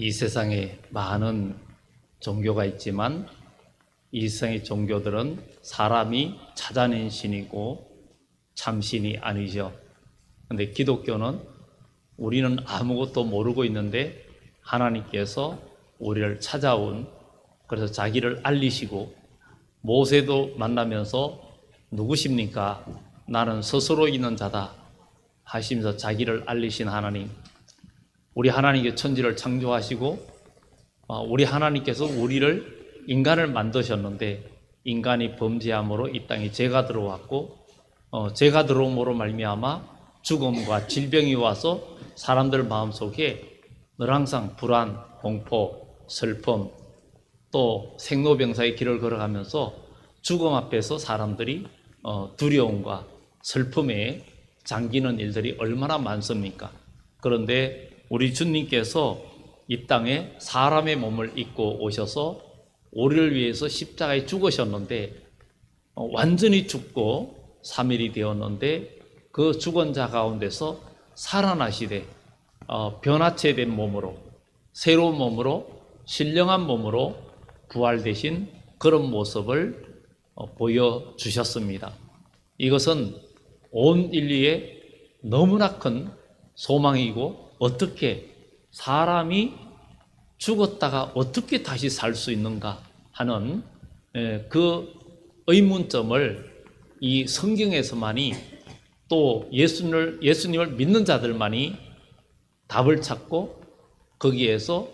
이 세상에 많은 종교가 있지만 이 세상의 종교들은 사람이 찾아낸 신이고 참신이 아니죠. 그런데 기독교는 우리는 아무것도 모르고 있는데 하나님께서 우리를 찾아온, 그래서 자기를 알리시고, 모세도 만나면서 누구십니까? 나는 스스로 있는 자다 하시면서 자기를 알리신 하나님, 우리 하나님께 천지를 창조하시고 우리 하나님께서 우리를 인간을 만드셨는데 인간이 범죄함으로 이 땅에 죄가 들어왔고 죄가 들어옴으로 말미암아 죽음과 질병이 와서 사람들 마음속에 늘 항상 불안, 공포, 슬픔, 또 생로병사의 길을 걸어가면서 죽음 앞에서 사람들이 두려움과 슬픔에 잠기는 일들이 얼마나 많습니까? 그런데 우리 주님께서 이 땅에 사람의 몸을 입고 오셔서 우리를 위해서 십자가에 죽으셨는데 완전히 죽고 3일이 되었는데 그 죽은 자 가운데서 살아나시되 변화체된 몸으로, 새로운 몸으로, 신령한 몸으로 부활되신 그런 모습을 보여주셨습니다. 이것은 온 인류의 너무나 큰 소망이고, 어떻게 사람이 죽었다가 어떻게 다시 살 수 있는가 하는 그 의문점을 이 성경에서만이, 또 예수님을 믿는 자들만이 답을 찾고 거기에서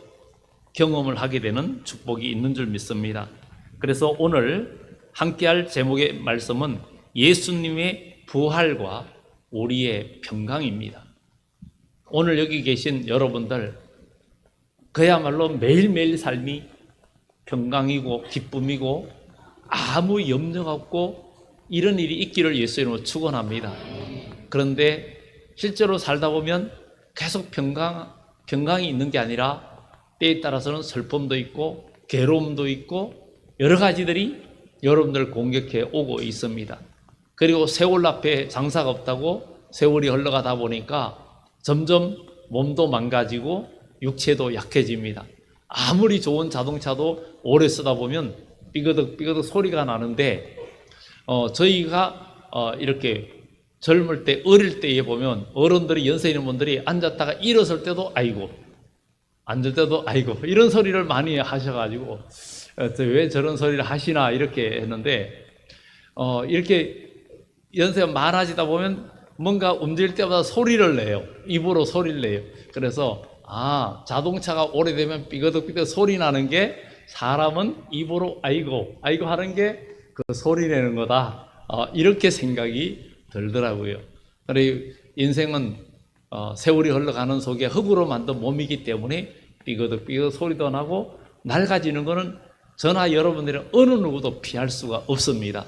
경험을 하게 되는 축복이 있는 줄 믿습니다. 그래서 오늘 함께할 제목의 말씀은 예수님의 부활과 우리의 평강입니다. 오늘 여기 계신 여러분들, 그야말로 매일매일 삶이 평강이고 기쁨이고 아무 염려가 없고 이런 일이 있기를 예수 이름으로 축원합니다. 그런데 실제로 살다 보면 계속 평강이 있는 게 아니라 때에 따라서는 슬픔도 있고 괴로움도 있고 여러 가지들이 여러분들 공격해 오고 있습니다. 그리고 세월 앞에 장사가 없다고 세월이 흘러가다 보니까 점점 몸도 망가지고 육체도 약해집니다. 아무리 좋은 자동차도 오래 쓰다 보면 삐그덕 소리가 나는데 저희가 이렇게 젊을 때, 어릴 때에 보면 어른들이, 연세 있는 분들이 앉았다가 일어설 때도 아이고, 앉을 때도 아이고 이런 소리를 많이 하셔가지고 왜 저런 소리를 하시나 이렇게 했는데 이렇게 연세가 많아지다 보면 뭔가 움직일 때마다 소리를 내요. 입으로 소리를 내요. 그래서 자동차가 오래되면 삐그덕 소리 나는 게 사람은 입으로 아이고 하는 게 그 소리 내는 거다, 이렇게 생각이 들더라고요. 그래, 인생은 세월이 흘러가는 속에 흙으로 만든 몸이기 때문에 삐그덕 소리도 나고 낡아지는 거는 저나 여러분들은 어느 누구도 피할 수가 없습니다.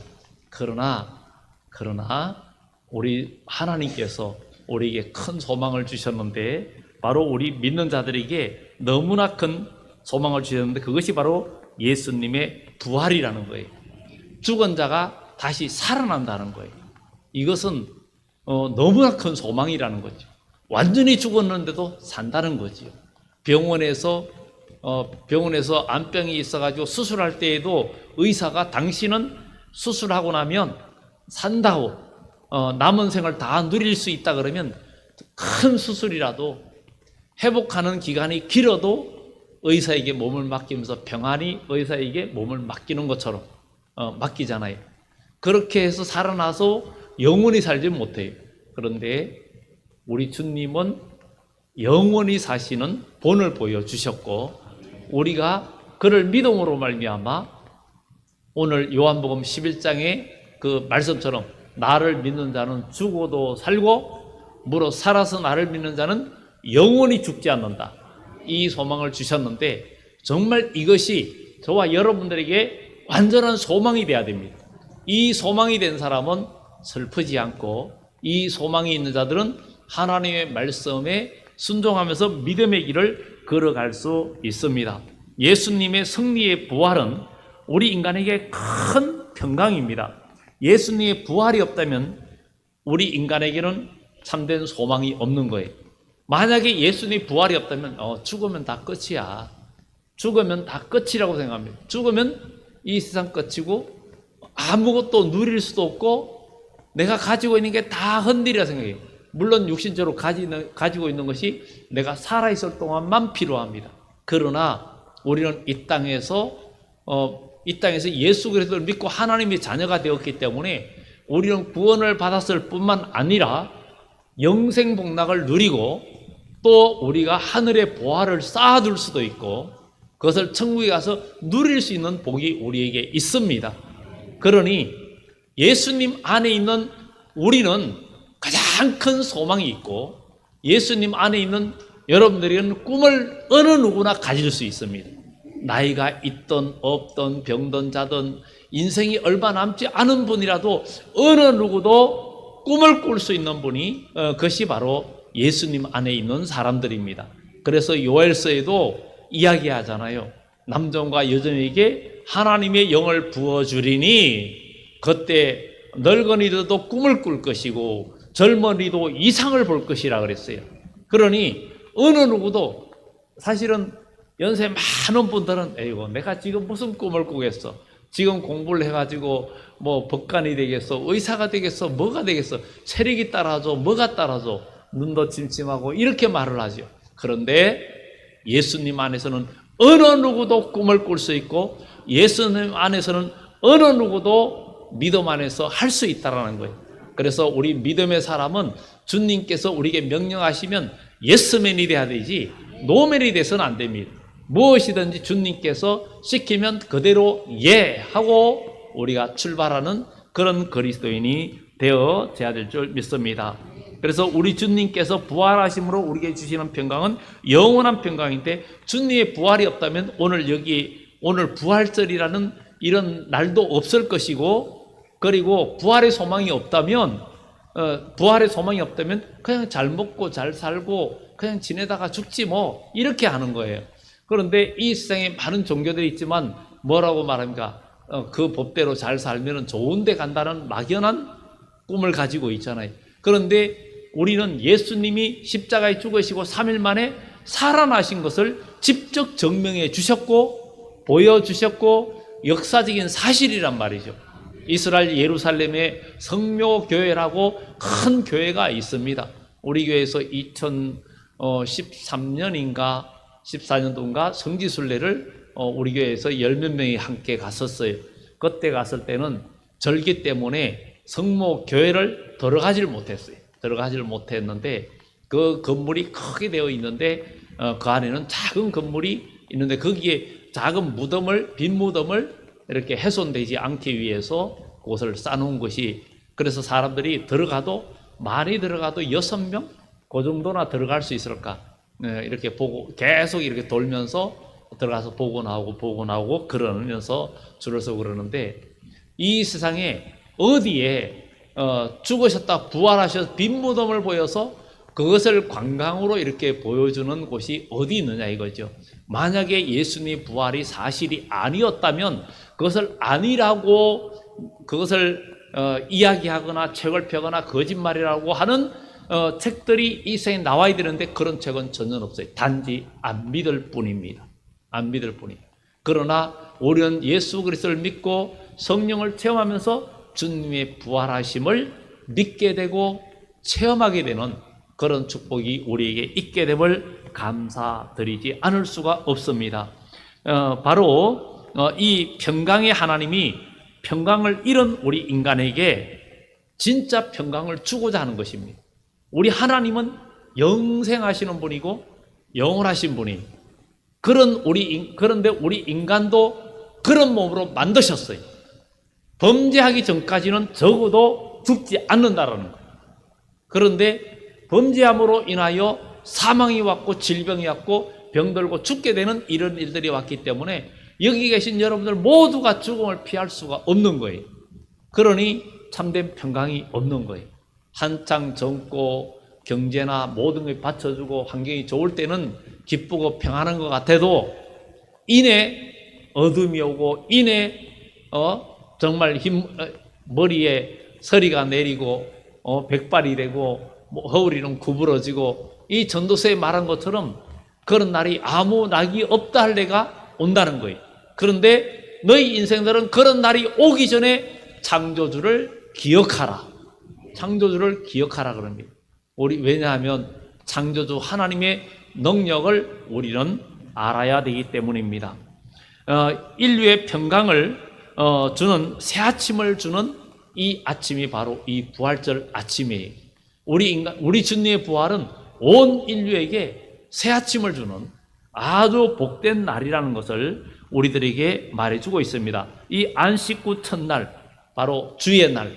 그러나 우리 하나님께서 우리에게 큰 소망을 주셨는데, 바로 우리 믿는 자들에게 너무나 큰 소망을 주셨는데, 그것이 바로 예수님의 부활이라는 거예요. 죽은 자가 다시 살아난다는 거예요. 이것은 너무나 큰 소망이라는 거죠. 완전히 죽었는데도 산다는 거죠. 병원에서 암병이 있어가지고 수술할 때에도 의사가 당신은 수술하고 나면 산다고, 남은 생을 다 누릴 수 있다 그러면 큰 수술이라도 회복하는 기간이 길어도 의사에게 몸을 맡기면서 평안히 의사에게 몸을 맡기는 것처럼 맡기잖아요. 그렇게 해서 살아나서 영원히 살지 못해요. 그런데 우리 주님은 영원히 사시는 본을 보여주셨고, 우리가 그를 믿음으로 말미암아 오늘 요한복음 11장의 그 말씀처럼 나를 믿는 자는 죽어도 살고 무릇 살아서 나를 믿는 자는 영원히 죽지 않는다, 이 소망을 주셨는데, 정말 이것이 저와 여러분들에게 완전한 소망이 돼야 됩니다. 이 소망이 된 사람은 슬프지 않고, 이 소망이 있는 자들은 하나님의 말씀에 순종하면서 믿음의 길을 걸어갈 수 있습니다. 예수님의 승리의 부활은 우리 인간에게 큰 평강입니다. 예수님의 부활이 없다면 우리 인간에게는 참된 소망이 없는 거예요. 만약에 예수님이 부활이 없다면 죽으면 다 끝이야. 죽으면 다 끝이라고 생각합니다. 죽으면 이 세상 끝이고 아무것도 누릴 수도 없고 내가 가지고 있는 게 다 헛일이라 생각해요. 물론 육신적으로 가지고 있는 것이 내가 살아있을 동안만 필요합니다. 그러나 우리는 이 땅에서 예수 그리스도를 믿고 하나님의 자녀가 되었기 때문에 우리는 구원을 받았을 뿐만 아니라 영생 복락을 누리고 또 우리가 하늘의 보화를 쌓아둘 수도 있고 그것을 천국에 가서 누릴 수 있는 복이 우리에게 있습니다. 그러니 예수님 안에 있는 우리는 가장 큰 소망이 있고 예수님 안에 있는 여러분들에게는 꿈을 어느 누구나 가질 수 있습니다. 나이가 있든 없든 병든 자든 인생이 얼마 남지 않은 분이라도 어느 누구도 꿈을 꿀 수 있는 분이 그것이 바로 예수님 안에 있는 사람들입니다. 그래서 요엘서에도 이야기하잖아요. 남종과 여종에게 하나님의 영을 부어주리니 그때 늙은이들도 꿈을 꿀 것이고 젊은이도 이상을 볼 것이라 그랬어요. 그러니 어느 누구도 사실은 연세 많은 분들은 에이고 내가 지금 무슨 꿈을 꾸겠어. 지금 공부를 해가지고 뭐 법관이 되겠어, 의사가 되겠어, 뭐가 되겠어, 체력이 따라줘, 뭐가 따라줘, 눈도 침침하고 이렇게 말을 하죠. 그런데 예수님 안에서는 어느 누구도 꿈을 꿀 수 있고 예수님 안에서는 어느 누구도 믿음 안에서 할 수 있다는 거예요. 그래서 우리 믿음의 사람은 주님께서 우리에게 명령하시면 예스맨이 돼야 되지 노맨이 돼서는 안 됩니다. 무엇이든지 주님께서 시키면 그대로 예 하고 우리가 출발하는 그런 그리스도인이 되어져야 될 줄 믿습니다. 그래서 우리 주님께서 부활하심으로 우리에게 주시는 평강은 영원한 평강인데 주님의 부활이 없다면 오늘 부활절이라는 이런 날도 없을 것이고 그리고 부활의 소망이 없다면 그냥 잘 먹고 잘 살고 그냥 지내다가 죽지 뭐 이렇게 하는 거예요. 그런데 이 세상에 많은 종교들이 있지만 뭐라고 말합니까? 그 법대로 잘 살면 좋은 데 간다는 막연한 꿈을 가지고 있잖아요. 그런데 우리는 예수님이 십자가에 죽으시고 3일 만에 살아나신 것을 직접 증명해 주셨고 보여주셨고 역사적인 사실이란 말이죠. 이스라엘 예루살렘에 성묘교회라고 큰 교회가 있습니다. 우리 교회에서 2013년인가 14년도인가 성지순례를 우리 교회에서 열 몇 명이 함께 갔었어요. 그때 갔을 때는 절기 때문에 성모교회를 들어가질 못했는데 그 건물이 크게 되어 있는데 그 안에는 작은 건물이 있는데 거기에 작은 빈 무덤을 이렇게 훼손되지 않기 위해서 그것을 쌓아놓은 것이 그래서 사람들이 많이 들어가도 6명? 그 정도나 들어갈 수 있을까? 이렇게 보고 계속 이렇게 돌면서 들어가서 보고 나오고 그러면서 줄을 서고 그러는데 이 세상에 어디에 죽으셨다 부활하셔서 빈 무덤을 보여서 그것을 관광으로 이렇게 보여주는 곳이 어디 있느냐 이거죠. 만약에 예수님의 부활이 사실이 아니었다면 그것을 아니라고 그것을 이야기하거나 책을 펴거나 거짓말이라고 하는 책들이 이 세상에 나와야 되는데 그런 책은 전혀 없어요. 단지 안 믿을 뿐입니다. 안 믿을 뿐이에요. 그러나 우리는 예수 그리스도를 믿고 성령을 체험하면서 주님의 부활하심을 믿게 되고 체험하게 되는 그런 축복이 우리에게 있게 됨을 감사드리지 않을 수가 없습니다. 바로 이 평강의 하나님이 평강을 잃은 우리 인간에게 진짜 평강을 주고자 하는 것입니다. 우리 하나님은 영생하시는 분이고 영원하신 분이 그런데 우리 인간도 그런 몸으로 만드셨어요. 범죄하기 전까지는 적어도 죽지 않는다라는 거예요. 그런데 범죄함으로 인하여 사망이 왔고 질병이 왔고 병들고 죽게 되는 이런 일들이 왔기 때문에 여기 계신 여러분들 모두가 죽음을 피할 수가 없는 거예요. 그러니 참된 평강이 없는 거예요. 한창 젊고 경제나 모든 걸 받쳐주고 환경이 좋을 때는 기쁘고 평안한 것 같아도 이내 어둠이 오고 이내 정말 머리에 서리가 내리고 백발이 되고 허리는 구부러지고 이 전도서에 말한 것처럼 그런 날이 아무 낙이 없다 할 때가 온다는 거예요. 그런데 너희 인생들은 그런 날이 오기 전에 창조주를 기억하라. 창조주를 기억하라 그런 거예요. 왜냐하면 창조주 하나님의 능력을 우리는 알아야 되기 때문입니다. 인류의 평강을 주는 새 아침을 주는 이 아침이 바로 이 부활절 아침이에요. 우리 주님의 부활은 온 인류에게 새 아침을 주는 아주 복된 날이라는 것을 우리들에게 말해주고 있습니다. 이 안식구 첫날, 바로 주의 날,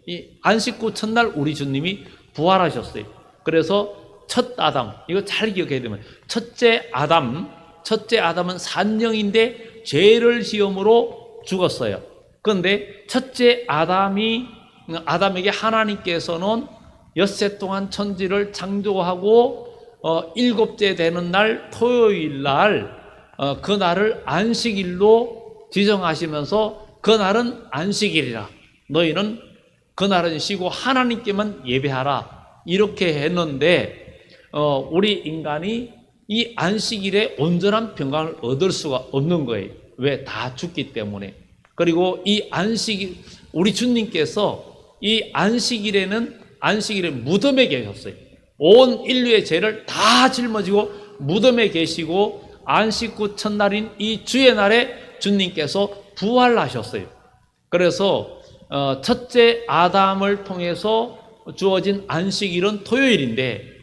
이 안식구 첫날 우리 주님이 부활하셨어요. 그래서 첫 아담, 이거 잘 기억해야 되면 첫째 아담은 산영인데 죄를 지음으로 죽었어요. 그런데 첫째 아담에게 하나님께서는 엿새 동안 천지를 창조하고 일곱째 되는 날 토요일 날 그 날을 안식일로 지정하시면서 그 날은 안식일이라 너희는 그 날은 쉬고 하나님께만 예배하라 이렇게 했는데 우리 인간이 이 안식일에 온전한 평강을 얻을 수가 없는 거예요. 왜? 다 죽기 때문에. 그리고 이 안식일, 우리 주님께서 이 안식일에 무덤에 계셨어요. 온 인류의 죄를 다 짊어지고 무덤에 계시고 안식구 첫날인 이 주의 날에 주님께서 부활하셨어요. 그래서 첫째 아담을 통해서 주어진 안식일은 토요일인데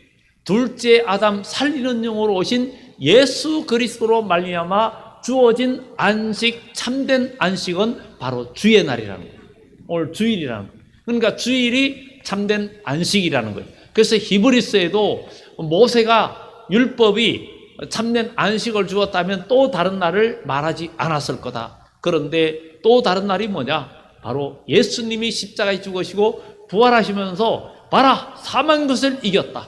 둘째 아담 살리는 영으로 오신 예수 그리스도로 말미암아 주어진 안식, 참된 안식은 바로 주의 날이라는 거예요. 오늘 주일이라는 거예요. 그러니까 주일이 참된 안식이라는 거예요. 그래서 히브리서에도 모세가 율법이 참된 안식을 주었다면 또 다른 날을 말하지 않았을 거다. 그런데 또 다른 날이 뭐냐? 바로 예수님이 십자가에 죽으시고 부활하시면서 봐라, 사망 것을 이겼다.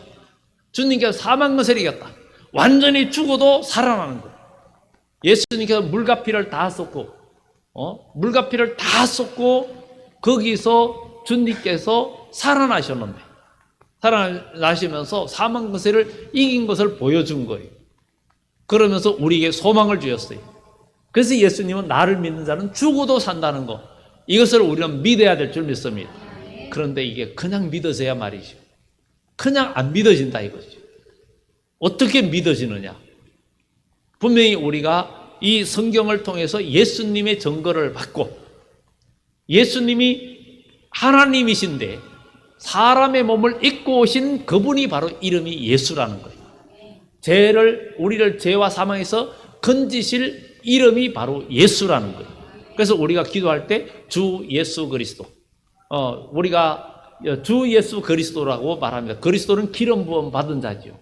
주님께서 사망 것을 이겼다. 완전히 죽어도 살아나는 거예요. 예수님께서 물과 피를 다 쏟고 물과 피를 다 쏟고 거기서 주님께서 살아나셨는데 살아나시면서 사망 것을 이긴 것을 보여준 거예요. 그러면서 우리에게 소망을 주셨어요. 그래서 예수님은 나를 믿는 자는 죽어도 산다는 것, 이것을 우리는 믿어야 될 줄 믿습니다. 그런데 이게 그냥 믿어져야 말이죠. 그냥 안 믿어진다 이거죠. 어떻게 믿어지느냐? 분명히 우리가 이 성경을 통해서 예수님의 증거를 받고 예수님이 하나님이신데 사람의 몸을 입고 오신 그분이 바로 이름이 예수라는 거예요. 우리를 죄와 사망에서 건지실 이름이 바로 예수라는 거예요. 그래서 우리가 기도할 때 주 예수 그리스도, 우리가 주 예수 그리스도라고 말합니다. 그리스도는 기름 부음 받은 자지요.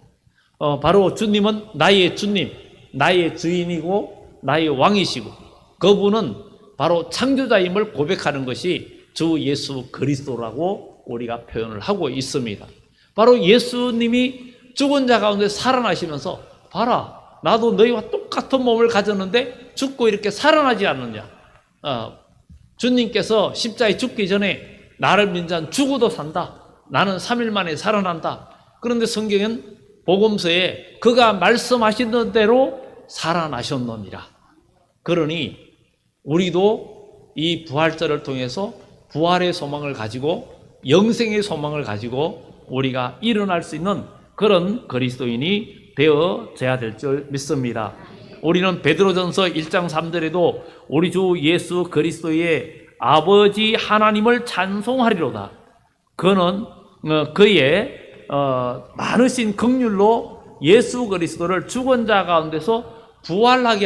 바로 주님은 나의 주님, 나의 주인이고 나의 왕이시고 그분은 바로 창조자임을 고백하는 것이 주 예수 그리스도라고 우리가 표현을 하고 있습니다. 바로 예수님이 죽은 자 가운데 살아나시면서 봐라, 나도 너희와 똑같은 몸을 가졌는데 죽고 이렇게 살아나지 않느냐. 주님께서 십자가에 죽기 전에 나를 믿는 자는 죽어도 산다. 나는 3일 만에 살아난다. 그런데 성경은 복음서에 그가 말씀하신 대로 살아나셨느니라. 그러니 우리도 이 부활절을 통해서 부활의 소망을 가지고 영생의 소망을 가지고 우리가 일어날 수 있는 그런 그리스도인이 되어져야 될 줄 믿습니다. 우리는 베드로전서 1장 3절에도 우리 주 예수 그리스도의 아버지 하나님을 찬송하리로다. 그는 그의 많으신 긍휼로 예수 그리스도를 죽은 자 가운데서 부활하게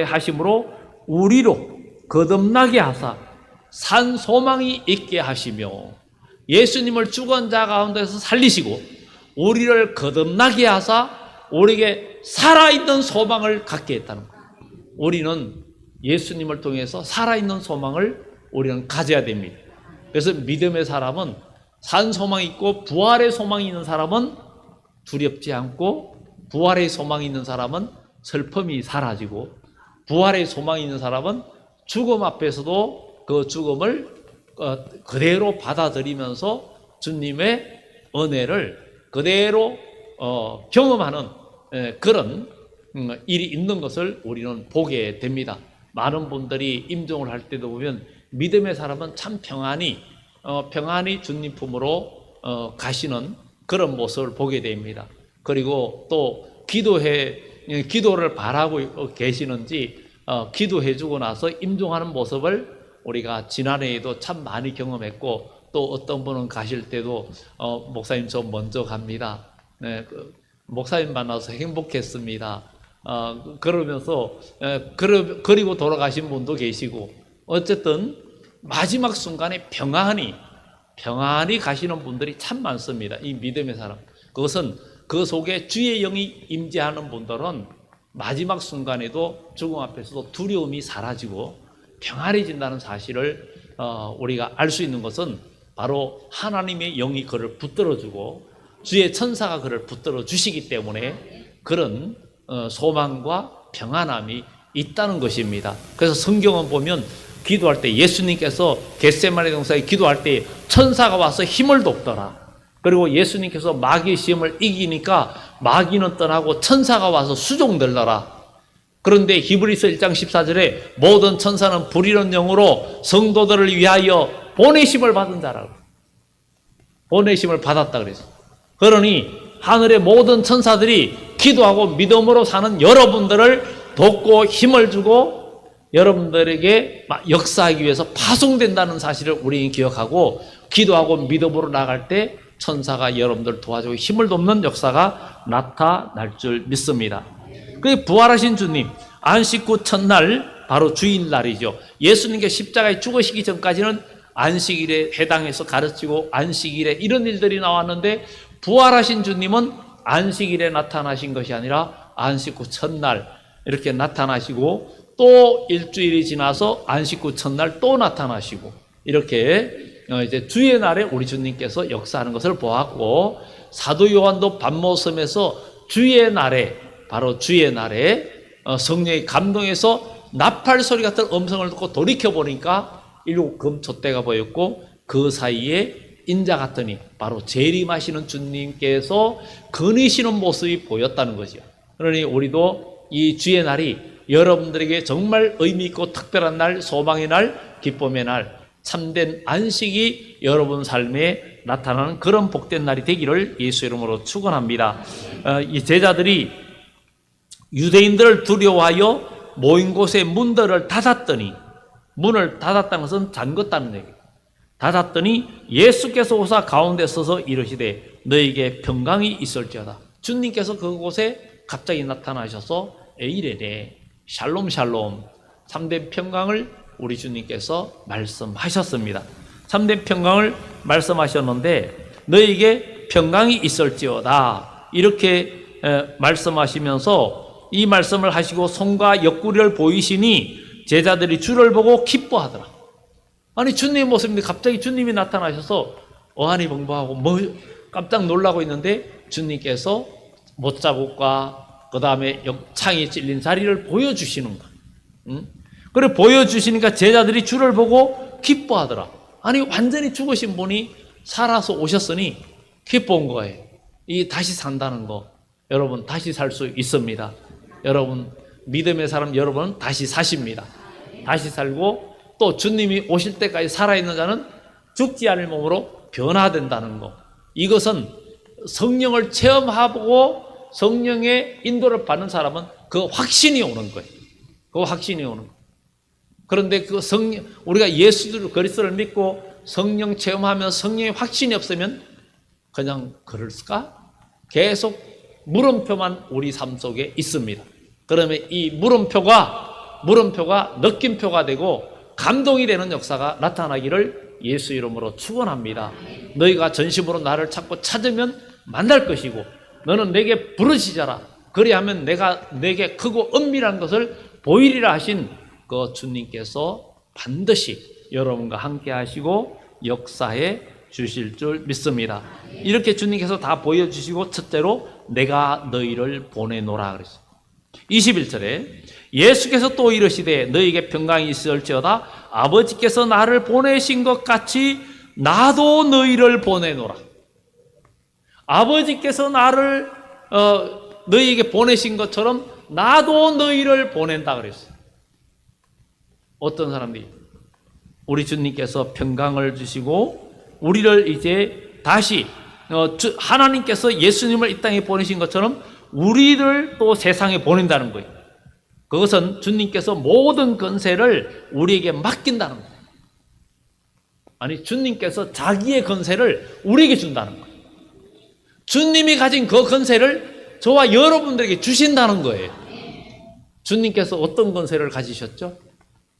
하심으로 우리로 거듭나게 하사 산 소망이 있게 하시며 예수님을 죽은 자 가운데서 살리시고 우리를 거듭나게 하사 우리에게 살아있는 소망을 갖게 했다는 거예요. 우리는 예수님을 통해서 살아있는 소망을 우리는 가져야 됩니다. 그래서 믿음의 사람은 산 소망이 있고 부활의 소망이 있는 사람은 두렵지 않고 부활의 소망이 있는 사람은 슬픔이 사라지고 부활의 소망이 있는 사람은 죽음 앞에서도 그 죽음을 그대로 받아들이면서 주님의 은혜를 그대로 경험하는 그런 일이 있는 것을 우리는 보게 됩니다. 많은 분들이 임종을 할 때도 보면 믿음의 사람은 참 평안히 주님 품으로 가시는 그런 모습을 보게 됩니다. 그리고 또 기도를 바라고 계시는지 기도해 주고 나서 임종하는 모습을 우리가 지난해에도 참 많이 경험했고, 또 어떤 분은 가실 때도 목사님 저 먼저 갑니다. 네, 목사님 만나서 행복했습니다. 그러면서 그리고 돌아가신 분도 계시고, 어쨌든 마지막 순간에 평안히 가시는 분들이 참 많습니다. 이 믿음의 사람. 그것은 그 속에 주의 영이 임재하는 분들은 마지막 순간에도 죽음 앞에서도 두려움이 사라지고 평안해진다는 사실을 우리가 알 수 있는 것은 바로 하나님의 영이 그를 붙들어주고 주의 천사가 그를 붙들어 주시기 때문에 그런 소망과 평안함이 있다는 것입니다. 그래서 성경은 보면 기도할 때 예수님께서 겟세마네 동산에 기도할 때 천사가 와서 힘을 돕더라. 그리고 예수님께서 마귀의 시험을 이기니까 마귀는 떠나고 천사가 와서 수종들더라. 그런데 히브리서 1장 14절에 모든 천사는 불의로운 영으로 성도들을 위하여 보내심을 받은 자라고. 보내심을 받았다 그랬어. 그러니 하늘의 모든 천사들이 기도하고 믿음으로 사는 여러분들을 돕고 힘을 주고 여러분들에게 역사하기 위해서 파송된다는 사실을 우리는 기억하고, 기도하고 믿음으로 나갈 때 천사가 여러분들 도와주고 힘을 돕는 역사가 나타날 줄 믿습니다. 그 부활하신 주님, 안식 후 첫날 바로 주일날이죠. 예수님께 십자가에 죽으시기 전까지는 안식일에 해당해서 가르치고 안식일에 이런 일들이 나왔는데, 부활하신 주님은 안식일에 나타나신 것이 아니라 안식 후 첫날 이렇게 나타나시고, 또 일주일이 지나서 안식 후 첫날 또 나타나시고, 이렇게 이제 주의 날에 우리 주님께서 역사하는 것을 보았고, 사도 요한도 밤모섬에서 주의 날에, 바로 주의 날에 성령의 감동에서 나팔 소리 같은 음성을 듣고 돌이켜 보니까 일곱 금촛대가 보였고, 그 사이에 인자 같더니 바로 재림하시는 주님께서 거니시는 모습이 보였다는 거죠. 그러니 우리도 이 주의 날이 여러분들에게 정말 의미 있고 특별한 날, 소망의 날, 기쁨의 날, 참된 안식이 여러분 삶에 나타나는 그런 복된 날이 되기를 예수 이름으로 축원합니다. 이 제자들이 유대인들을 두려워하여 모인 곳에 문들을 닫았더니, 문을 닫았다는 것은 잠궜다는 얘기예요. 닫았더니 예수께서 오사 가운데 서서 이르시되 너에게 평강이 있을지어다. 주님께서 그곳에 갑자기 나타나셔서 에이레레 샬롬 샬롬 참된 평강을 우리 주님께서 말씀하셨습니다. 참된 평강을 말씀하셨는데 너에게 평강이 있을지어다 이렇게 말씀하시면서 이 말씀을 하시고 손과 옆구리를 보이시니 제자들이 주를 보고 기뻐하더라. 아니 주님의 모습인데 갑자기 주님이 나타나셔서 어안이 벙벙하고 깜짝 놀라고 있는데 주님께서 못자국과 그 다음에 창이 찔린 자리를 보여주시는 거예요. 그래 보여주시니까 제자들이 주를 보고 기뻐하더라. 아니 완전히 죽으신 분이 살아서 오셨으니 기뻐한 거예요. 이 다시 산다는 거, 여러분 다시 살 수 있습니다. 여러분 믿음의 사람 여러분은 다시 사십니다. 다시 살고 또 주님이 오실 때까지 살아있는 자는 죽지 않을 몸으로 변화된다는 거. 이것은 성령을 체험하고 성령의 인도를 받는 사람은 그 확신이 오는 거예요. 그 확신이 오는 거예요. 그런데 그 우리가 예수 그리스도를 믿고 성령 체험하면 성령의 확신이 없으면 그냥 그럴까? 계속 물음표만 우리 삶 속에 있습니다. 그러면 이 물음표가 느낌표가 되고 감동이 되는 역사가 나타나기를 예수 이름으로 축원합니다. 너희가 전심으로 나를 찾으면 만날 것이고 너는 내게 부르짖어라. 그리하면 내가 내게 크고 은밀한 것을 보이리라 하신 그 주님께서 반드시 여러분과 함께 하시고 역사해 주실 줄 믿습니다. 이렇게 주님께서 다 보여주시고 첫째로 내가 너희를 보내노라 그랬어요. 21절에 예수께서 또 이르시되 너희에게 평강이 있을지어다 아버지께서 나를 보내신 것 같이 나도 너희를 보내노라. 아버지께서 나를 너희에게 보내신 것처럼 나도 너희를 보낸다 그랬어요. 어떤 사람들이 우리 주님께서 평강을 주시고 우리를 이제 다시 하나님께서 예수님을 이 땅에 보내신 것처럼 우리를 또 세상에 보낸다는 거예요. 그것은 주님께서 모든 권세를 우리에게 맡긴다는 거예요. 아니, 주님께서 자기의 권세를 우리에게 준다는 거예요. 주님이 가진 그 권세를 저와 여러분들에게 주신다는 거예요. 주님께서 어떤 권세를 가지셨죠?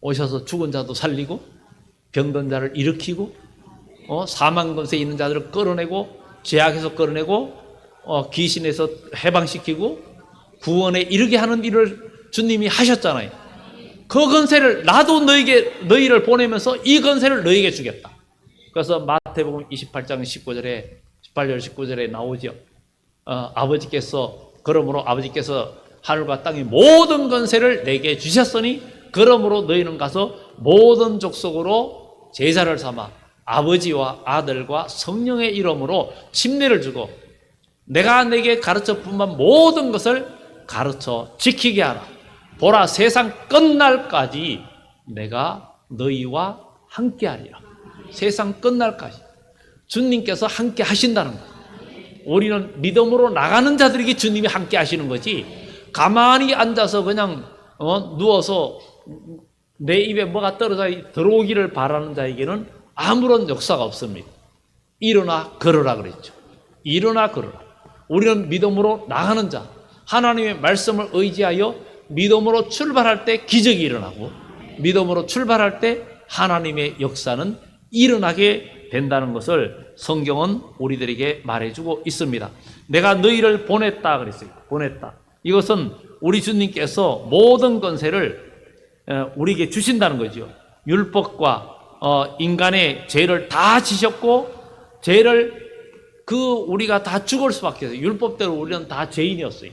오셔서 죽은 자도 살리고 병든 자를 일으키고 사망 권세 있는 자들을 끌어내고 죄악에서 끌어내고 귀신에서 해방시키고 구원에 이르게 하는 일을 주님이 하셨잖아요. 그 권세를 나도 너희를 보내면서 이 권세를 너희에게 주겠다. 그래서 마태복음 28장 19절에 18절 19절에 나오죠. 그러므로 아버지께서 하늘과 땅의 모든 권세를 내게 주셨으니 그러므로 너희는 가서 모든 족속으로 제자를 삼아 아버지와 아들과 성령의 이름으로 침례를 주고 내가 내게 가르쳐 분만 모든 것을 가르쳐 지키게 하라. 보라, 세상 끝날까지 내가 너희와 함께하리라. 세상 끝날까지 주님께서 함께 하신다는 거예요. 우리는 믿음으로 나가는 자들에게 주님이 함께 하시는 거지, 가만히 앉아서 그냥 누워서 내 입에 뭐가 떨어져 들어오기를 바라는 자에게는 아무런 역사가 없습니다. 일어나 걸어라 그랬죠. 일어나 걸어라. 우리는 믿음으로 나가는 자, 하나님의 말씀을 의지하여 믿음으로 출발할 때 기적이 일어나고 믿음으로 출발할 때 하나님의 역사는 일어나게 된다는 것을 성경은 우리들에게 말해주고 있습니다. 내가 너희를 보냈다 그랬어요. 보냈다. 이것은 우리 주님께서 모든 권세를 우리에게 주신다는 거죠. 율법과 인간의 죄를 다 지셨고 죄를 우리가 다 죽을 수밖에 없어요. 율법대로 우리는 다 죄인이었어요.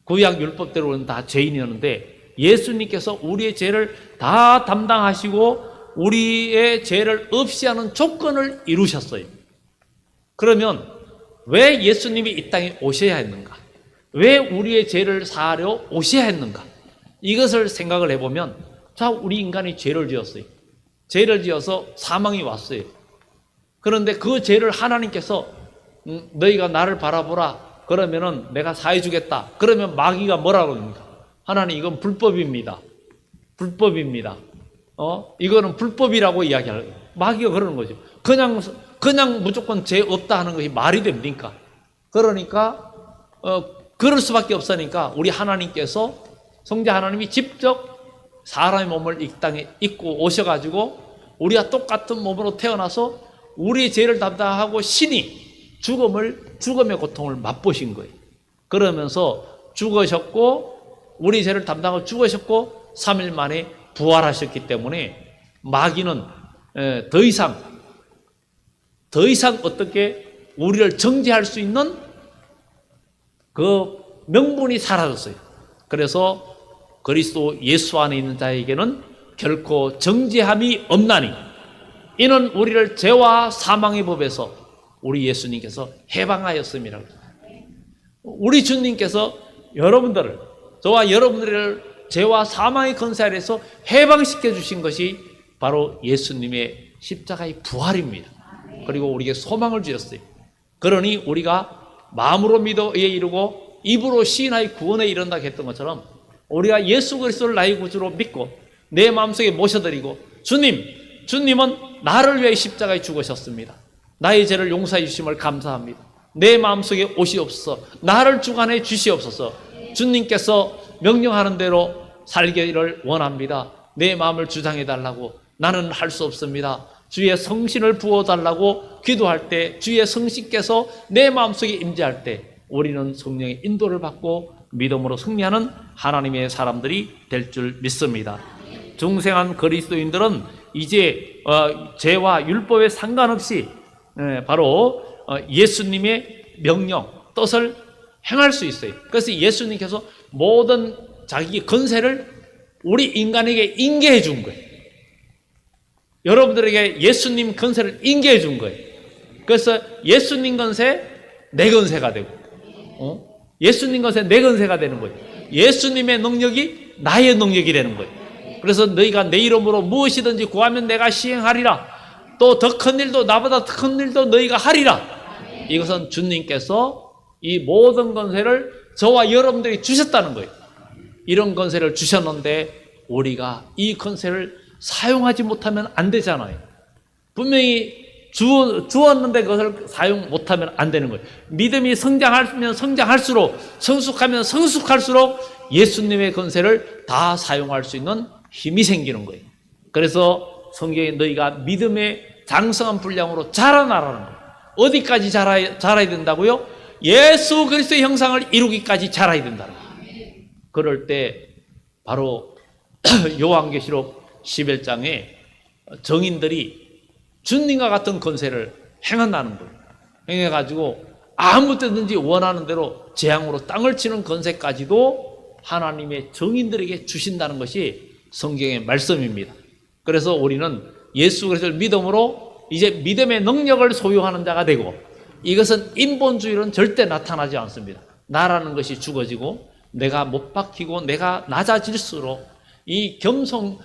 구약 율법대로 우리는 다 죄인이었는데 예수님께서 우리의 죄를 다 담당하시고 우리의 죄를 없이 하는 조건을 이루셨어요. 그러면 왜 예수님이 이 땅에 오셔야 했는가? 왜 우리의 죄를 사하려 오셔야 했는가? 이것을 생각을 해보면, 자, 우리 인간이 죄를 지었어요. 죄를 지어서 사망이 왔어요. 그런데 그 죄를 하나님께서 너희가 나를 바라보라. 그러면은 내가 사해주겠다. 그러면 마귀가 뭐라고 합니까? 하나님, 이건 불법입니다. 불법입니다. 이거는 불법이라고 이야기하는 거예요. 마귀가 그러는 거죠. 그냥 무조건 죄 없다 하는 것이 말이 됩니까? 그러니까 그럴 수밖에 없으니까 우리 하나님께서, 성자 하나님이 직접 사람의 몸을 이 땅에 입고 오셔가지고 우리가 똑같은 몸으로 태어나서 우리 죄를 담당하고 신이 죽음의 고통을 맛보신 거예요. 그러면서 죽으셨고 우리 죄를 담당하고 죽으셨고 3일 만에 부활하셨기 때문에 마귀는 더 이상 어떻게 우리를 정죄할 수 있는 그 명분이 사라졌어요. 그래서 그리스도 예수 안에 있는 자에게는 결코 정죄함이 없나니 이는 우리를 죄와 사망의 법에서 우리 예수님께서 해방하였음이라. 우리 주님께서 여러분들을, 저와 여러분들을 죄와 사망의 권세 아래서 해방시켜 주신 것이 바로 예수님의 십자가의 부활입니다. 그리고 우리에게 소망을 주셨어요. 그러니 우리가 마음으로 믿어 의에 이르고 입으로 시인하여 구원에 이른다 했던 것처럼 우리가 예수 그리스도를 나의 구주로 믿고 내 마음속에 모셔드리고 주님은 나를 위해 십자가에 죽으셨습니다. 나의 죄를 용서해 주심을 감사합니다. 내 마음속에 오시옵소서. 나를 주관해 주시옵소서. 주님께서 명령하는 대로 살기를 원합니다. 내 마음을 주장해 달라고. 나는 할 수 없습니다. 주의 성신을 부어달라고 기도할 때 주의 성신께서 내 마음속에 임재할 때 우리는 성령의 인도를 받고 믿음으로 승리하는 하나님의 사람들이 될 줄 믿습니다. 중생한 그리스도인들은 이제 죄와 율법에 상관없이 바로 예수님의 명령, 뜻을 행할 수 있어요. 그래서 예수님께서 모든 자기 권세를 우리 인간에게 인계해 준 거예요. 여러분들에게 예수님 권세를 인계해 준 거예요. 그래서 예수님 권세, 내 건세가 되고, 예수님 건세 내 건세가 되는 거예요. 예수님의 능력이 나의 능력이 되는 거예요. 그래서 너희가 내 이름으로 무엇이든지 구하면 내가 시행하리라. 또 더 큰 일도, 나보다 더 큰 일도 너희가 하리라. 이것은 주님께서 이 모든 건세를 저와 여러분들이 주셨다는 거예요. 이런 건세를 주셨는데 우리가 이 건세를 사용하지 못하면 안 되잖아요. 분명히 주었는데 그것을 사용 못하면 안 되는 거예요. 믿음이 성장하면 성장할수록, 성숙하면 성숙할수록 예수님의 건세를 다 사용할 수 있는 힘이 생기는 거예요. 그래서 성경에 너희가 믿음의 장성한 분량으로 자라나라는 거예요. 어디까지 자라야 된다고요? 예수 그리스도의 형상을 이루기까지 자라야 된다는 거예요. 그럴 때 바로 요한계시록 11장에 정인들이 주님과 같은 건세를 행한다는 거예요. 행해가지고 아무 때든지 원하는 대로 재앙으로 땅을 치는 건세까지도 하나님의 정인들에게 주신다는 것이 성경의 말씀입니다. 그래서 우리는 예수 그리스도를 믿음으로 이제 믿음의 능력을 소유하는 자가 되고, 이것은 인본주의는 절대 나타나지 않습니다. 나라는 것이 죽어지고 내가 못 박히고 내가 낮아질수록 이 겸손,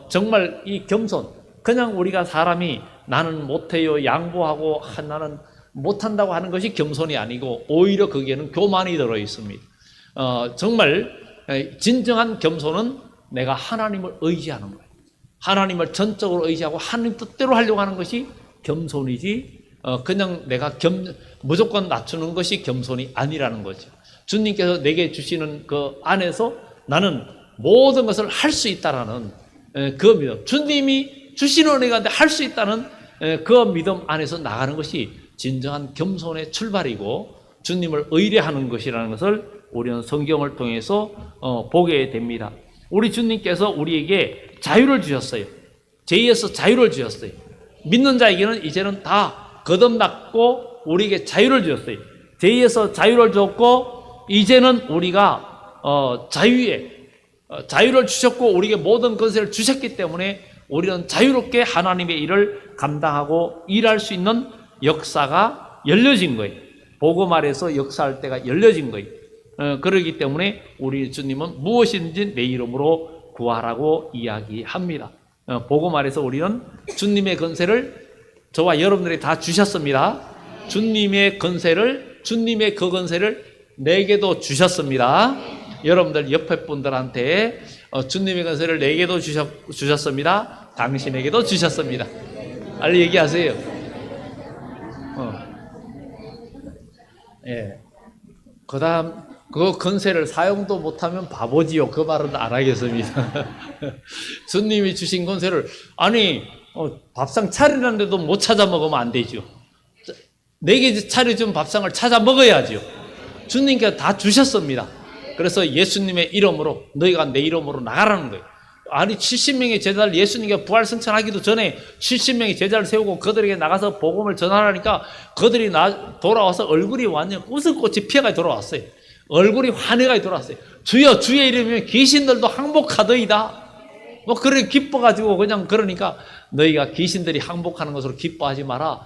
정말 이 겸손, 그냥 우리가 사람이 나는 못해요, 양보하고 나는 못한다고 하는 것이 겸손이 아니고 오히려 거기에는 교만이 들어 있습니다. 정말 진정한 겸손은 내가 하나님을 의지하는 거예요. 하나님을 전적으로 의지하고 하나님 뜻대로 하려고 하는 것이 겸손이지, 그냥 내가 무조건 낮추는 것이 겸손이 아니라는 거죠. 주님께서 내게 주시는 그 안에서 나는 모든 것을 할 수 있다라는 그 믿음, 주님이 주시는 은혜가 할 수 있다는 그 믿음 안에서 나가는 것이 진정한 겸손의 출발이고 주님을 의뢰하는 것이라는 것을 우리는 성경을 통해서 보게 됩니다. 우리 주님께서 우리에게 자유를 주셨어요. 죄에서 자유를 주셨어요. 믿는 자에게는 이제는 다 거듭났고 우리에게 자유를 주셨어요. 죄에서 자유를 줬고 이제는 우리가 자유를 주셨고 우리에게 모든 것을 주셨기 때문에 우리는 자유롭게 하나님의 일을 감당하고 일할 수 있는 역사가 열려진 거예요. 복음 아래서 역사할 때가 열려진 거예요. 그러기 때문에 우리 주님은 무엇인지 내 이름으로 구하라고 이야기합니다. 복음 아래서 우리는 주님의 건세를 저와 여러분들이 다 주셨습니다. 주님의 건세를, 주님의 그 건세를 내게도 주셨습니다. 여러분들 옆에 분들한테 주님의 건세를 내게도 주셨습니다. 당신에게도 주셨습니다. 빨리 얘기하세요. 예. 그 다음 그 건세를 사용도 못하면 바보지요. 그 말은 안 하겠습니다. 주님이 주신 건세를 밥상 차리는데도 못 찾아 먹으면 안 되죠. 내게 차려준 밥상을 찾아 먹어야죠. 주님께서 다 주셨습니다. 그래서 예수님의 이름으로 너희가 내 이름으로 나가라는 거예요. 70명의 제자를 예수님께 부활 승천하기도 전에 70명의 제자를 세우고 그들에게 나가서 복음을 전하라니까 그들이 돌아와서 얼굴이 완전 웃음꽃이 피어가 돌아왔어요. 얼굴이 환해가 돌아왔어요. 주여 주의 이름이면 귀신들도 항복하더이다. 그렇게 기뻐가지고 그냥 그러니까 너희가 귀신들이 항복하는 것으로 기뻐하지 마라.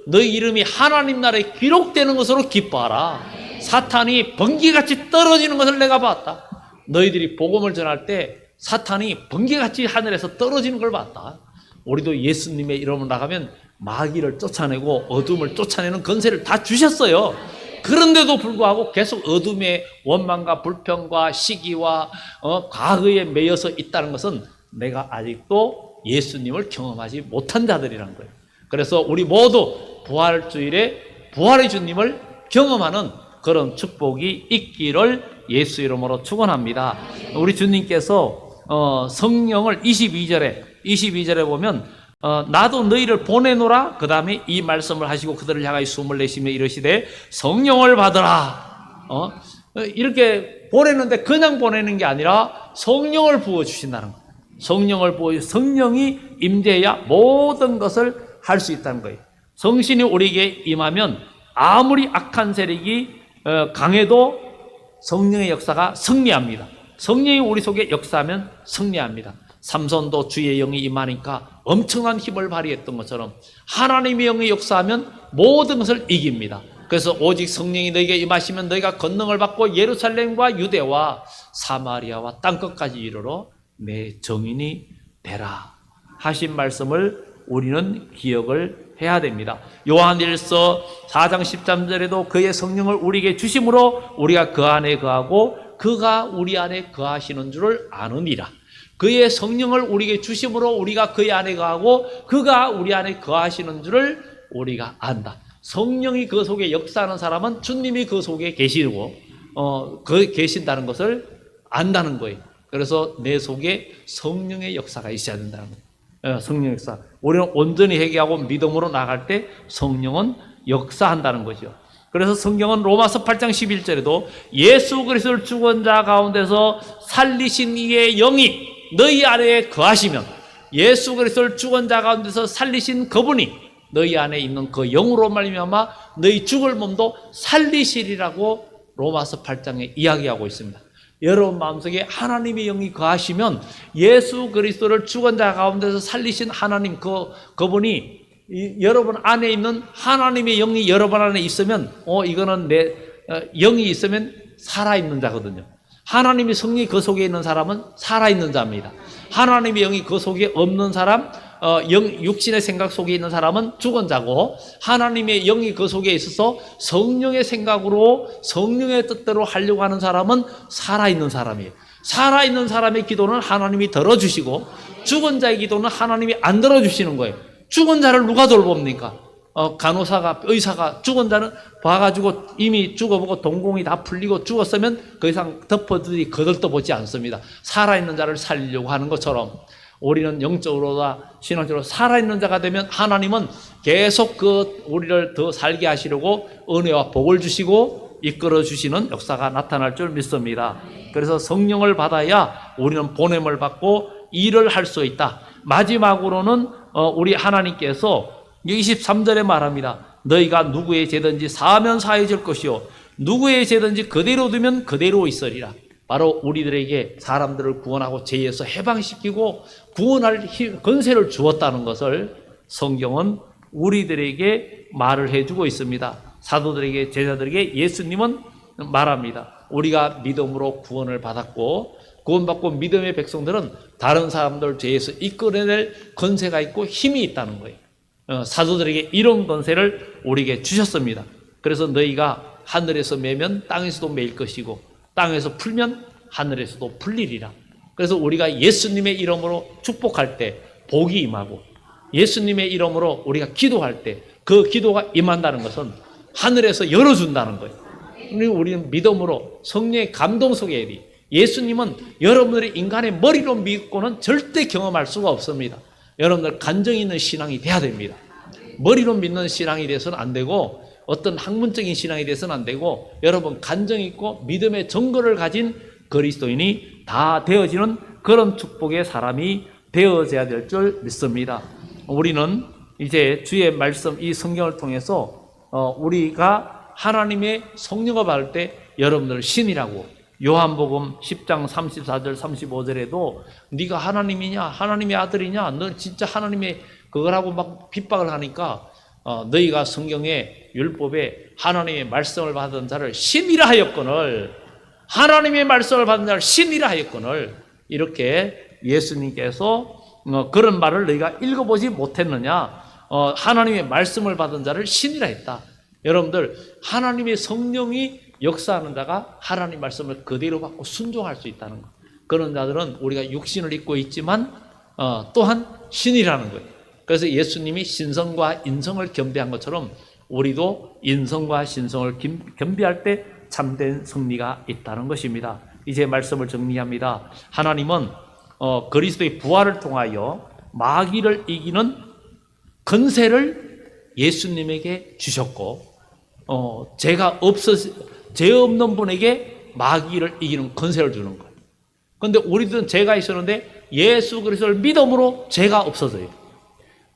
너희 이름이 하나님 나라에 기록되는 것으로 기뻐하라. 사탄이 번개같이 떨어지는 것을 내가 봤다. 너희들이 복음을 전할 때 사탄이 번개같이 하늘에서 떨어지는 걸 봤다. 우리도 예수님의 이름으로 나가면 마귀를 쫓아내고 어둠을 쫓아내는 건세를 다 주셨어요. 그런데도 불구하고 계속 어둠의 원망과 불평과 시기와 과거에 매여서 있다는 것은 내가 아직도 예수님을 경험하지 못한 자들이라는 거예요. 그래서 우리 모두 부활주일에 부활의 주님을 경험하는 그런 축복이 있기를 예수 이름으로 축원합니다. 우리 주님께서 성령을 22절에 보면 나도 너희를 보내노라. 그 다음에 이 말씀을 하시고 그들을 향하여 숨을 내쉬며 이르시되 성령을 받으라. 이렇게 보내는데 그냥 보내는 게 아니라 성령을 부어주신다는 거예요. 성령이 임재해야 모든 것을 할 수 있다는 거예요. 성신이 우리에게 임하면 아무리 악한 세력이 강해도 성령의 역사가 승리합니다. 성령이 우리 속에 역사하면 승리합니다. 삼손도 주의 영이 임하니까 엄청난 힘을 발휘했던 것처럼 하나님의 영이 역사하면 모든 것을 이깁니다. 그래서 오직 성령이 너희에게 임하시면 너희가 권능을 받고 예루살렘과 유대와 사마리아와 땅끝까지 이르러 내 증인이 되라 하신 말씀을 우리는 기억을 해야 됩니다. 요한일서 4장 13절에도 그의 성령을 우리에게 주심으로 우리가 그 안에 거하고 그가 우리 안에 거하시는 줄을 아느니라. 그의 성령을 우리에게 주심으로 우리가 그의 안에 거하고 그가 우리 안에 거하시는 줄을 우리가 안다. 성령이 그 속에 역사하는 사람은 주님이 그 속에 계시고 계신다는 것을 안다는 거예요. 그래서 내 속에 성령의 역사가 있어야 된다는 거예요. 성령 역사. 우리는 온전히 회개하고 믿음으로 나갈 때 성령은 역사한다는 거죠. 그래서 성경은 로마서 8장 11절에도 예수 그리스도를 죽은 자 가운데서 살리신 이의 영이 너희 안에 거하시면, 예수 그리스도를 죽은 자 가운데서 살리신 그분이 너희 안에 있는 그 영으로 말미암아 너희 죽을 몸도 살리시리라고 로마서 8장에 이야기하고 있습니다. 여러분 마음속에 하나님의 영이 거하시면 예수 그리스도를 죽은 자 가운데서 살리신 하나님 그분이 여러분 안에 있는 하나님의 영이 여러분 안에 있으면 이거는 내 영이 있으면 살아있는 자거든요. 하나님의 성령이 그 속에 있는 사람은 살아있는 자입니다. 하나님의 영이 그 속에 없는 사람, 육신의 생각 속에 있는 사람은 죽은 자고, 하나님의 영이 그 속에 있어서 성령의 생각으로 성령의 뜻대로 하려고 하는 사람은 살아있는 사람이에요. 살아있는 사람의 기도는 하나님이 들어주시고 죽은 자의 기도는 하나님이 안 들어주시는 거예요. 죽은 자를 누가 돌봅니까? 간호사가, 의사가 죽은 자는 봐가지고 이미 죽어보고 동공이 다 풀리고 죽었으면 그 이상 덮어두지 거들떠 보지 않습니다. 살아있는 자를 살리려고 하는 것처럼 우리는 영적으로다 신앙적으로 살아있는 자가 되면 하나님은 계속 우리를 더 살게 하시려고 은혜와 복을 주시고 이끌어 주시는 역사가 나타날 줄 믿습니다. 그래서 성령을 받아야 우리는 보냄을 받고 일을 할 수 있다. 마지막으로는 우리 하나님께서 23절에 말합니다. 너희가 누구의 죄든지 사하면 사해질 것이요 누구의 죄든지 그대로 두면 그대로 있으리라. 바로 우리들에게 사람들을 구원하고 죄에서 해방시키고 구원할 권세를 주었다는 것을 성경은 우리들에게 말을 해주고 있습니다. 사도들에게, 제자들에게 예수님은 말합니다. 우리가 믿음으로 구원을 받았고 구원받고 믿음의 백성들은 다른 사람들 죄에서 이끌어낼 권세가 있고 힘이 있다는 거예요. 사도들에게 이런 권세를 우리에게 주셨습니다. 그래서 너희가 하늘에서 매면 땅에서도 매일 것이고 땅에서 풀면 하늘에서도 풀리리라. 그래서 우리가 예수님의 이름으로 축복할 때 복이 임하고 예수님의 이름으로 우리가 기도할 때 그 기도가 임한다는 것은 하늘에서 열어준다는 거예요. 그리고 우리는 믿음으로 성령의 감동 속에 예수님은 여러분들이 인간의 머리로 믿고는 절대 경험할 수가 없습니다. 여러분들 간증 있는 신앙이 돼야 됩니다. 머리로 믿는 신앙이 돼서는 안 되고 어떤 학문적인 신앙이 돼서는 안 되고 여러분 간증 있고 믿음의 증거를 가진 그리스도인이 다 되어지는 그런 축복의 사람이 되어져야 될 줄 믿습니다. 우리는 이제 주의 말씀 이 성경을 통해서 우리가 하나님의 성령을 받을 때 여러분들 신이라고 요한복음 10장 34절 35절에도 네가 하나님이냐 하나님의 아들이냐 너 진짜 하나님의 그거라고 막 핍박을 하니까 너희가 성경의 율법에 하나님의 말씀을 받은 자를 신이라 하였거늘 하나님의 말씀을 받은 자를 신이라 하였거늘 이렇게 예수님께서 그런 말을 너희가 읽어보지 못했느냐 하나님의 말씀을 받은 자를 신이라 했다. 여러분들 하나님의 성령이 역사하는 자가 하나님 말씀을 그대로 받고 순종할 수 있다는 것. 그런 자들은 우리가 육신을 입고 있지만 또한 신이라는 거예요. 그래서 예수님이 신성과 인성을 겸비한 것처럼 우리도 인성과 신성을 겸비할 때 참된 승리가 있다는 것입니다. 이제 말씀을 정리합니다. 하나님은 그리스도의 부활을 통하여 마귀를 이기는 권세를 예수님에게 주셨고 죄 없는 분에게 마귀를 이기는 권세를 주는 거예요. 그런데 우리들은 죄가 있었는데 예수 그리스도를 믿음으로 죄가 없어져요.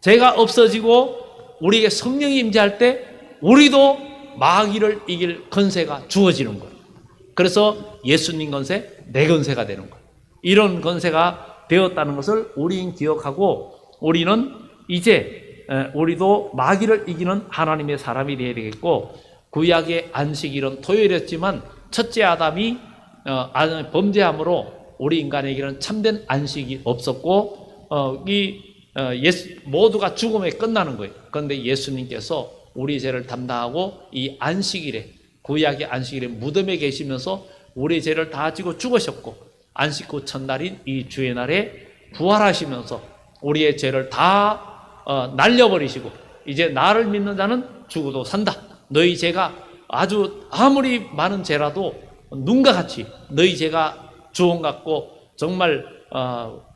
죄가 없어지고 우리에게 성령이 임재할 때 우리도 마귀를 이길 권세가 주어지는 거예요. 그래서 예수님 권세, 내 권세가 되는 거예요. 이런 권세가 되었다는 것을 우리는 기억하고 우리는 이제 우리도 마귀를 이기는 하나님의 사람이 되어야 되겠고 구약의 안식일은 토요일이었지만 첫째 아담이 범죄함으로 우리 인간에게는 참된 안식이 없었고 모두가 죽음에 끝나는 거예요. 그런데 예수님께서 우리 죄를 담당하고 이 안식일에, 구약의 안식일에 무덤에 계시면서 우리 죄를 다 지고 죽으셨고, 안식 후 첫날인 이 주의 날에 부활하시면서 우리의 죄를 다 날려버리시고, 이제 나를 믿는 자는 죽어도 산다. 너희 죄가 아무리 많은 죄라도 눈과 같이, 너희 죄가 주홍 같고 정말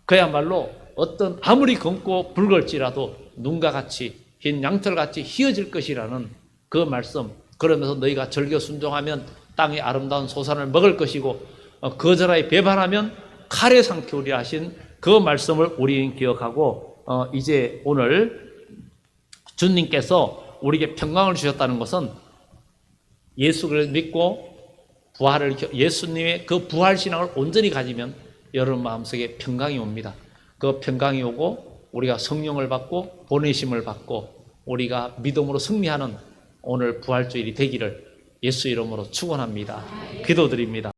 그야말로 어떤 아무리 검고 붉을지라도 눈과 같이 흰 양털같이 희어질 것이라는 그 말씀, 그러면서 너희가 절겨 순종하면 땅의 아름다운 소산을 먹을 것이고 거절하여 배반하면 칼에 상태우리라 하신 그 말씀을 우리는 기억하고, 이제 오늘 주님께서 우리에게 평강을 주셨다는 것은 예수를 믿고 예수님의 그 부활 신앙을 온전히 가지면 여러분 마음속에 평강이 옵니다. 그 평강이 오고 우리가 성령을 받고 보내심을 받고 우리가 믿음으로 승리하는 오늘 부활주일이 되기를 예수 이름으로 축원합니다. 기도드립니다.